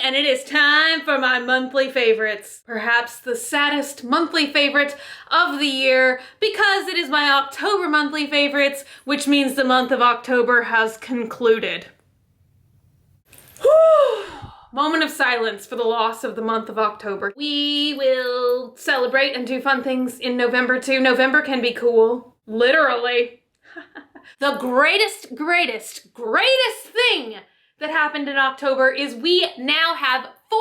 and it is time for my monthly favorites. Perhaps the saddest monthly favorite of the year, because it is my October monthly favorites, which means the month of October has concluded. Whew. Moment of silence for the loss of the month of October. We will celebrate and do fun things in November too. November can be cool. Literally. The greatest thing that happened in October is we now have 4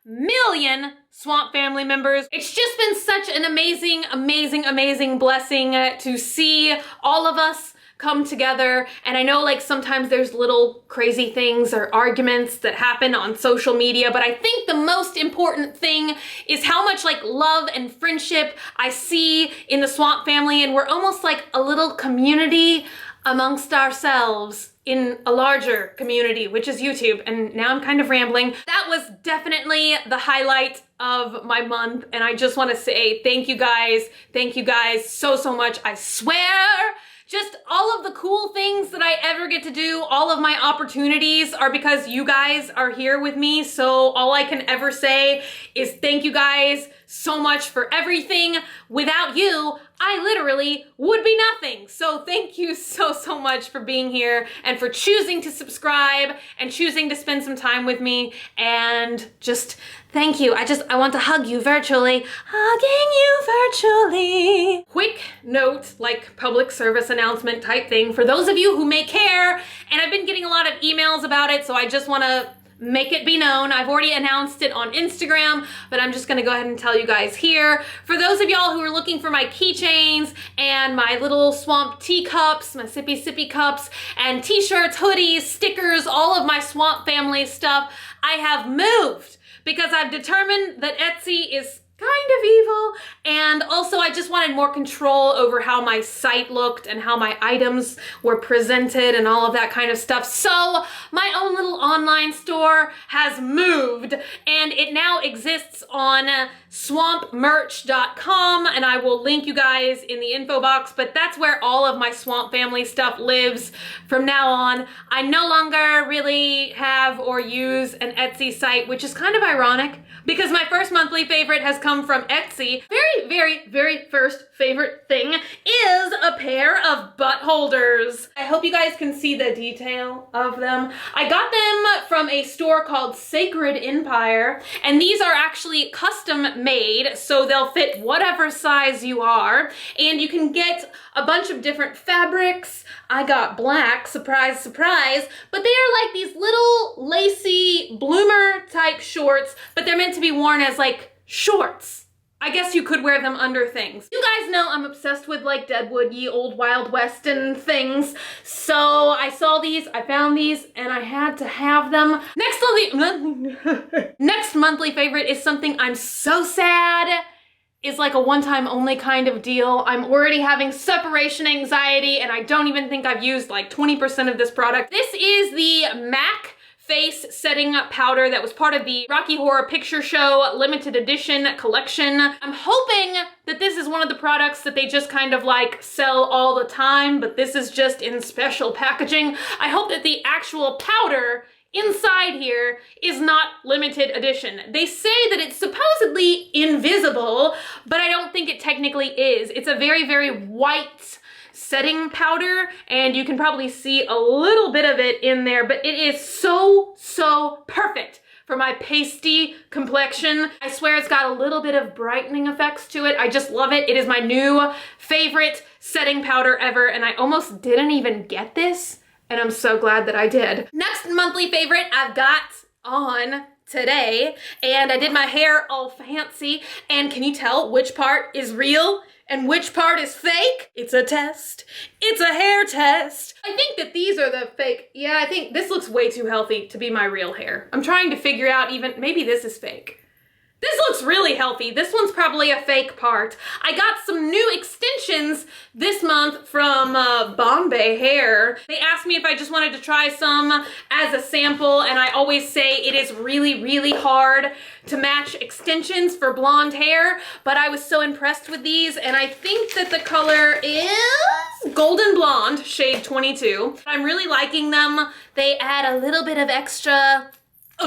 million Swamp family members. It's just been such an amazing blessing to see all of us come together. And I know like sometimes there's little crazy things or arguments that happen on social media, but I think the most important thing is how much like love and friendship I see in the Swamp family, and we're almost like a little community amongst ourselves in a larger community, which is YouTube. And now I'm kind of rambling. That was definitely the highlight of my month, and I just want to say thank you guys so much. I swear, just all of the cool things that I ever get to do, all of my opportunities are because you guys are here with me. So all I can ever say is thank you guys so much for everything. Without you, I literally would be nothing. So thank you so much for being here and for choosing to subscribe and choosing to spend some time with me, and just thank you. I want to hug you virtually. Hugging you virtually. Quick note, like public service announcement type thing for those of you who may care, and I've been getting a lot of emails about it, so I just want to make it be known. I've already announced it on Instagram, but I'm just gonna go ahead and tell you guys here. For those of y'all who are looking for my keychains and my little Swamp teacups, my sippy cups, and t-shirts, hoodies, stickers, all of my Swamp family stuff, I have moved because I've determined that Etsy is kind of evil, and also I just wanted more control over how my site looked and how my items were presented and all of that kind of stuff. So my own little online store has moved, and it now exists on swampmerch.com, and I will link you guys in the info box, but that's where all of my Swamp family stuff lives from now on. I no longer really have or use an Etsy site, which is kind of ironic because my first monthly favorite has come from Etsy. Very first favorite thing is a pair of butt holders. I hope you guys can see the detail of them. I got them from a store called Sacred Empire, and these are actually custom made, so they'll fit whatever size you are, and you can get a bunch of different fabrics. I got black, surprise, but they are like these little lacy bloomer type shorts, but they're meant to be worn as like shorts. I guess you could wear them under things. You guys know I'm obsessed with like Deadwood, ye old Wild West and things. So I saw these, I found these, and I had to have them. Next monthly favorite is something I'm so sad is like a one-time only kind of deal. I'm already having separation anxiety, and I don't even think I've used like 20% of this product. This is the MAC face setting powder that was part of the Rocky Horror Picture Show limited edition collection. I'm hoping that this is one of the products that they just kind of like sell all the time, but this is just in special packaging. I hope that the actual powder inside here is not limited edition. They say that it's supposedly invisible, but I don't think it technically is. It's a very white setting powder, and you can probably see a little bit of it in there, but it is so perfect for my pasty complexion. I swear it's got a little bit of brightening effects to it. I just love it. It is my new favorite setting powder ever, and I almost didn't even get this, and I'm so glad that I did. Next monthly favorite I've got on today, and I did my hair all fancy, and can you tell which part is real and which part is fake? It's a test. It's a hair test. I think that these are the fake. Yeah, I think this looks way too healthy to be my real hair. I'm trying to figure out maybe this is fake. This looks really healthy. This one's probably a fake part. I got some new extensions this month from Bombay Hair. They asked me if I just wanted to try some as a sample, and I always say it is really hard to match extensions for blonde hair, but I was so impressed with these, and I think that the color is Golden Blonde, shade 22. I'm really liking them. They add a little bit of extra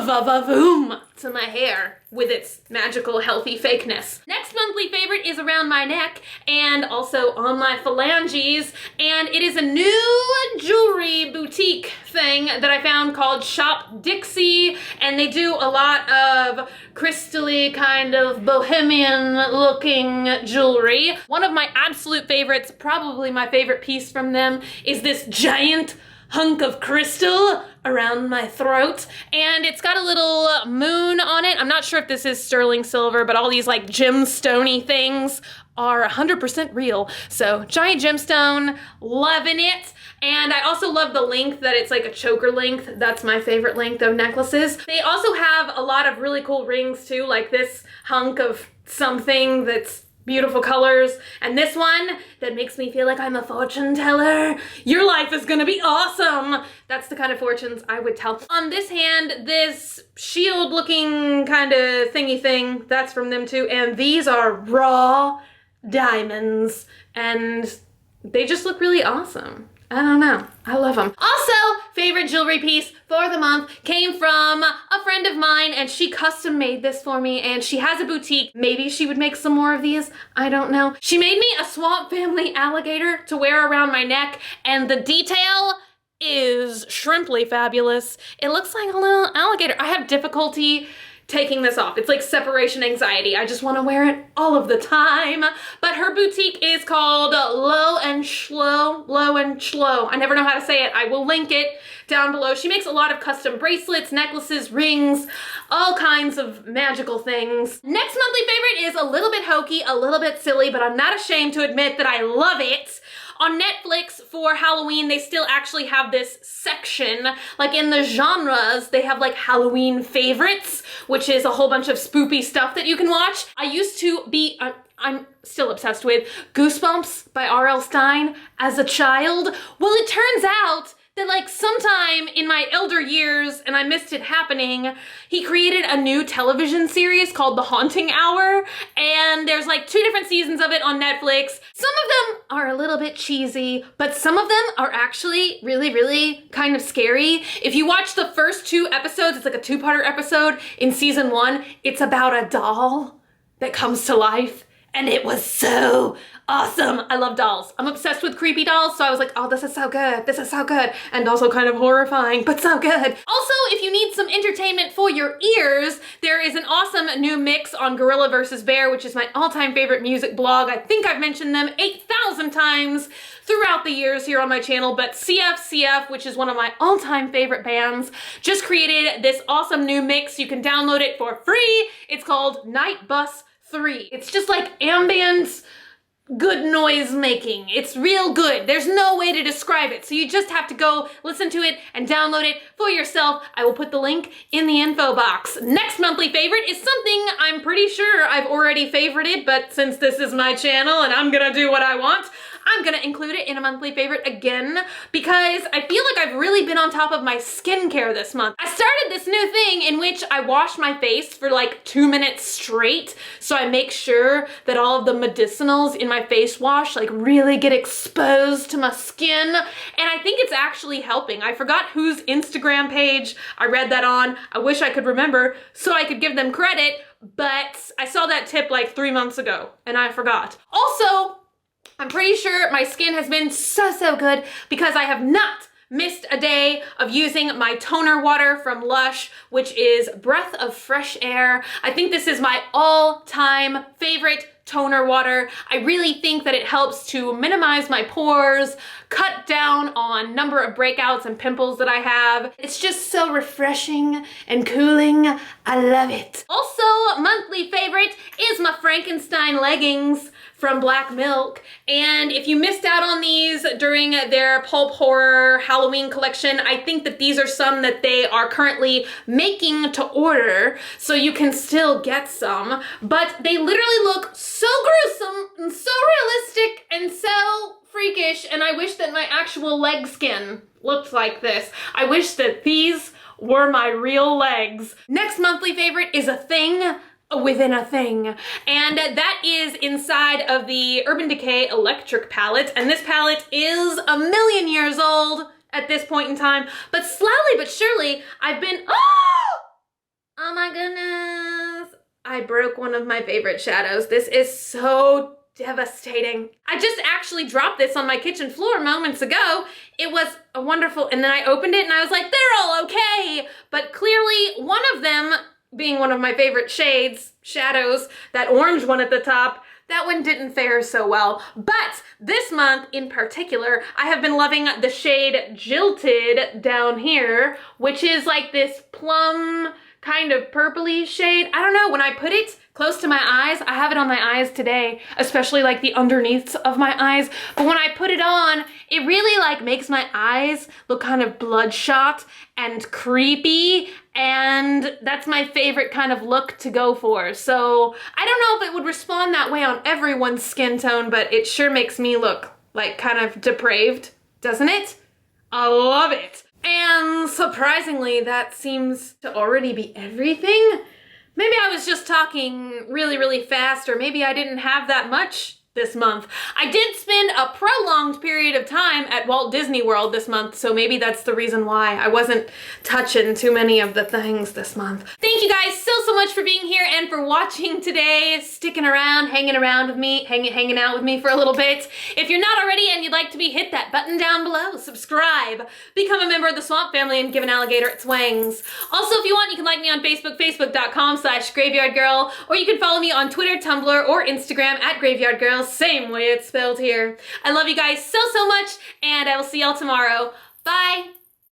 va-va-voom to my hair with its magical healthy fakeness. Next monthly favorite is around my neck and also on my phalanges, and it is a new jewelry boutique thing that I found called Shop Dixie, and they do a lot of crystally kind of bohemian looking jewelry. One of my absolute favorites, probably my favorite piece from them, is this giant hunk of crystal around my throat, and it's got a little moon on it. I'm not sure if this is sterling silver, but all these like gemstone-y things are 100% real. So giant gemstone, loving it. And I also love the length that it's like a choker length. That's my favorite length of necklaces. They also have a lot of really cool rings too, like this hunk of something that's beautiful colors, and this one that makes me feel like I'm a fortune teller. Your life is gonna be awesome. That's the kind of fortunes I would tell. On this hand, this shield looking kind of thingy thing, that's from them too, and these are raw diamonds, and they just look really awesome. I don't know. I love them. Also, favorite jewelry piece for the month came from a friend of mine, and she custom made this for me, and she has a boutique. Maybe she would make some more of these. I don't know. She made me a Swamp Family alligator to wear around my neck, and the detail is shrimply fabulous. It looks like a little alligator. I have difficulty taking this off. It's like separation anxiety. I just want to wear it all of the time. But her boutique is called Low and Schlow. Low and Schlow. I never know how to say it. I will link it down below. She makes a lot of custom bracelets, necklaces, rings, all kinds of magical things. Next monthly favorite is a little bit hokey, a little bit silly, but I'm not ashamed to admit that I love it. On Netflix for Halloween, they still actually have this section, like in the genres, they have like Halloween favorites, which is a whole bunch of spoopy stuff that you can watch. I used to be, I'm still obsessed with Goosebumps by R.L. Stine as a child. Well, it turns out that like sometime in my elder years, and I missed it happening, he created a new television series called The Haunting Hour, and there's like 2 different seasons of it on Netflix. Some of them are a little bit cheesy, but some of them are actually really, really kind of scary. If you watch the first 2 episodes, it's like a 2-parter episode in season 1, it's about a doll that comes to life, and it was so awesome. I love dolls. I'm obsessed with creepy dolls, so I was like, oh, this is so good. This is so good. And also kind of horrifying, but so good. Also, if you need some entertainment for your ears, there is an awesome new mix on Gorilla vs. Bear, which is my all-time favorite music blog. I think I've mentioned them 8,000 times throughout the years here on my channel, but CFCF, which is one of my all-time favorite bands, just created this awesome new mix. You can download it for free. It's called Night Bus 3. It's just like ambient, good noise making. It's real good. There's no way to describe it. So you just have to go listen to it and download it for yourself. I will put the link in the info box. Next monthly favorite is something I'm pretty sure I've already favorited, but since this is my channel and I'm gonna do what I want, I'm gonna include it in a monthly favorite again because I feel like I've really been on top of my skincare this month. I started this new thing in which I wash my face for like 2 minutes straight, so I make sure that all of the medicinals in my face wash like really get exposed to my skin, and I think it's actually helping. I forgot whose Instagram page I read that on. I wish I could remember so I could give them credit, but I saw that tip like 3 months ago and I forgot. Also, I'm pretty sure my skin has been so good because I have not missed a day of using my toner water from Lush, which is Breath of Fresh Air. I think this is my all-time favorite toner water. I really think that it helps to minimize my pores, cut down on number of breakouts and pimples that I have. It's just so refreshing and cooling. I love it. Also, monthly favorite is my Frankenstein leggings from Black Milk, and if you missed out on these during their Pulp Horror Halloween collection, I think that these are some that they are currently making to order, so you can still get some, but they literally look so gruesome and so realistic and so freakish, and I wish that my actual leg skin looked like this. I wish that these were my real legs. Next monthly favorite is a thing within a thing, and that is inside of the Urban Decay Electric palette, and this palette is 1,000,000 years old at this point in time, but slowly but surely I've been, I broke one of my favorite shadows. This is so devastating. I just actually dropped this on my kitchen floor moments ago. It was a wonderful, and then I opened it and I was like, they're all okay. But clearly one of them, being one of my favorite shades, shadows, that orange one at the top, that one didn't fare so well. But this month in particular, I have been loving the shade Jilted down here, which is like this plum kind of purpley shade. I don't know, when I put it close to my eyes, I have it on my eyes today, especially like the underneaths of my eyes. But when I put it on, it really like makes my eyes look kind of bloodshot and creepy. And that's my favorite kind of look to go for. So I don't know if it would respond that way on everyone's skin tone, but it sure makes me look like kind of depraved, doesn't it? I love it. And surprisingly, that seems to already be everything. Maybe I was just talking really, really fast, or maybe I didn't have that much this month. I did spend a prolonged period of time at Walt Disney World this month, so maybe that's the reason why I wasn't touching too many of the things this month. Thank you guys so much for being here and for watching today, sticking around, hanging around with me, hanging out with me for a little bit. If you're not already and you'd like to be, hit that button down below, subscribe, become a member of the Swamp Family, and give an alligator its wings. Also, if you want, you can like me on Facebook, facebook.com/graveyardgirl, or you can follow me on Twitter, Tumblr, or Instagram at graveyardgirl. Same way it's spelled here. I love you guys so much, and I will see y'all tomorrow. Bye!